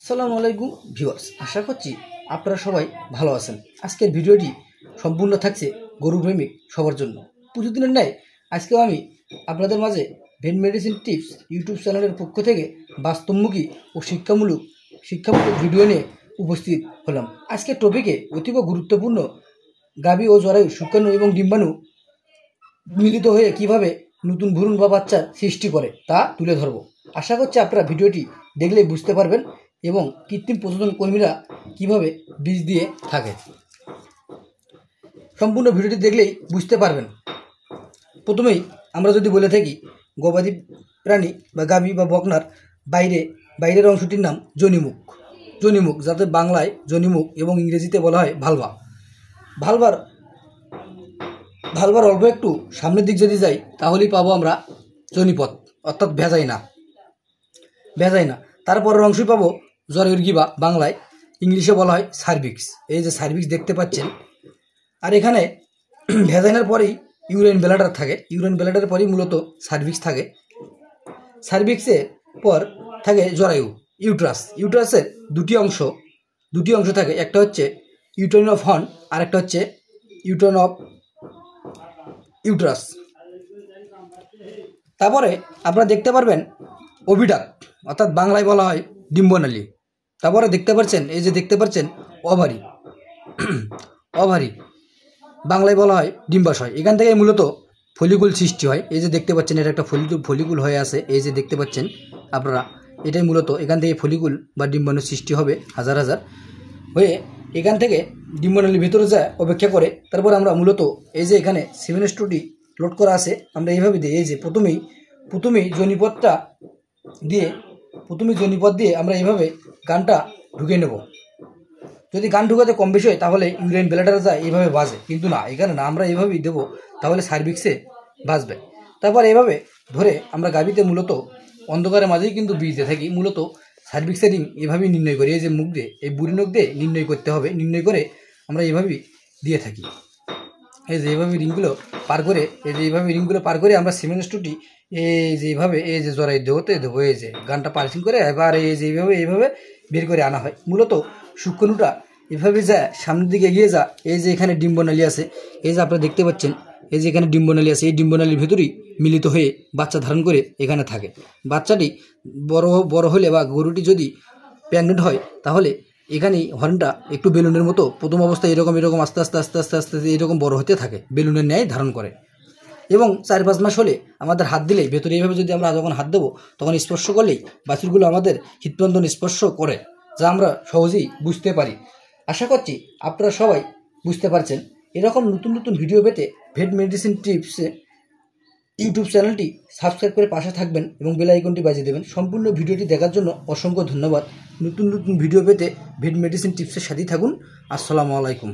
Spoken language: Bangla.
আসসালামু আলাইকুম ভিউয়ার্স, আশা করছি আপনারা সবাই ভালো আছেন। আজকের ভিডিওটি সম্পূর্ণ থাকছে গরু প্রেমিক সবার জন্য। প্রতিদিনের ন্যায় আজকেও আমি আপনাদের মাঝে ভেট মেডিসিন টিপস ইউটিউব চ্যানেলের পক্ষ থেকে বাস্তবমুখী ও শিক্ষামূলক ভিডিও নিয়ে উপস্থিত হলাম। আজকের টপিকে অতীব গুরুত্বপূর্ণ গাভী ও জরায়ু, শুক্রাণু এবং ডিম্বাণু মিলিত হয়ে কিভাবে নতুন ভ্রূণ বা বাচ্চার সৃষ্টি করে তা তুলে ধরব। আশা করছি আপনারা ভিডিওটি দেখলেই বুঝতে পারবেন এবং কৃত্রিম প্রজনন কর্মীরা কিভাবে বীজ দিয়ে থাকে। সম্পূর্ণ ভিডিওটি দেখলেই বুঝতে পারবেন। প্রথমেই আমরা যদি বলে থাকি, গবাদি প্রাণী বা গাভী বা বকনার বাইরের অংশটির নাম যোনিমুখ, যাতে বাংলায় যোনিমুখ এবং ইংরেজিতে বলা হয় ভালভা। ভালভার অল্প একটু সামনের দিক যদি যাই তাহলেই পাবো আমরা যোনিপথ, অর্থাৎ ভেজাই না। তারপরের অংশই পাবো জরায়ুর গিবা, বাংলায় ইংলিশে বলা হয় সার্ভিক্স। এই যে সার্ভিক্স দেখতে পাচ্ছেন। আর এখানে ভেজাইনার পরেই ইউরাইন ব্লাডার থাকে, ইউরাইন ব্লাডারের পরেই মূলত সার্ভিক্স থাকে। সার্ভিক্সের পর থাকে জরায়ু, ইউট্রাসের দুটি অংশ থাকে। একটা হচ্ছে ইউটেরিন অফ হর্ন আর একটা হচ্ছে ইউটেরিন অফ ইউট্রাস। তারপরে আপনারা দেখতে পারবেন ওভিডাক্ট, অর্থাৎ বাংলায় বলা হয় ডিম্বনালী। তারপরে দেখতে পাচ্ছেন ওভারি, বাংলায় বলা হয় ডিম্বাশয়। এখান থেকে মূলত ফলিকুল সৃষ্টি হয়। এই যে দেখতে পাচ্ছেন, এটা একটা ফলিকুল হয়ে আছে। এই যে দেখতে পাচ্ছেন আপনারা, এটাই মূলত এখান থেকে ফলিকুল বা ডিম্বাণু সৃষ্টি হবে হাজার হয়ে এখান থেকে ডিম্বনালীর ভিতরে যায়, অপেক্ষা করে। তারপর আমরা মূলত এই যে এখানে সিমেনেস্ট্রোটি লোড করা আছে, আমরা এইভাবে দিই। এই যে প্রথমেই জনিপথ দিয়ে আমরা এইভাবে গানটা ঢুকে নেব। যদি গান ঢুকাতে কম বেশি হয় তাহলে ইউরাইন ব্লাডারে যায়, এইভাবে বাজে। কিন্তু না, এখানে না, আমরা এইভাবেই দেবো, তাহলে সার্ভিক্সে বাজবে। তারপর এইভাবে ধরে আমরা গাভীতে মূলত অন্ধকারের মাঝেই কিন্তু বীজ দিয়ে থাকি। মূলত সার্ভিক্সের রিং এভাবেই নির্ণয় করি। এই যে মুখ দিয়ে, এই বুড়ি নখ দিয়ে নির্ণয় করতে হবে। নির্ণয় করে আমরা এইভাবেই দিয়ে থাকি। এই যে এইভাবে রিংগুলো পার করে আমরা সিমেনেস্ট্রোটি এই যে জরাই দেবো। এই যে গানটা পার্সিং করে এবার এই যে এইভাবে বের করে আনা হয়। মূলত শুক্রাণুটা এভাবে যায়, সামনের দিকে এগিয়ে এই যে এখানে ডিম্বনালী আছে, এই যে আপনারা দেখতে পাচ্ছেন, এই যে এখানে ডিম্বনালী আছে, এই ডিম্বনালীর ভেতরেই মিলিত হয়ে বাচ্চা ধারণ করে এখানে থাকে। বাচ্চাটি বড় হলে বা গরুটি যদি প্রেগনেন্ট হয় তাহলে এখানেই হর্নটা একটু বেলুনের মতো প্রথম অবস্থায় এরকম আস্তে আস্তে এরকম বড় হতে থাকে, বেলুনের ন্যায় ধারণ করে। এবং 4-5 মাস হলে আমাদের হাত দিলেই ভেতরে এইভাবে যদি আমরা যখন হাত দেবো তখন স্পর্শ করলেই বাছুরগুলো আমাদের হৃৎস্পন্দন স্পর্শ করে, যা আমরা সহজেই বুঝতে পারি। আশা করছি আপনারা সবাই বুঝতে পারছেন। এরকম নতুন ভিডিও পেতে ভেট মেডিসিন টিপস ইউটিউব চ্যানেলটি সাবস্ক্রাইব করে পাশে থাকবেন এবং বেল আইকনটি বাজিয়ে দেবেন। সম্পূর্ণ ভিডিওটি দেখার জন্য অসংখ্য ধন্যবাদ। নতুন ভিডিও পেতে ভেট মেডিসিন টিপসের সাথেই থাকুন। আসসালামু আলাইকুম।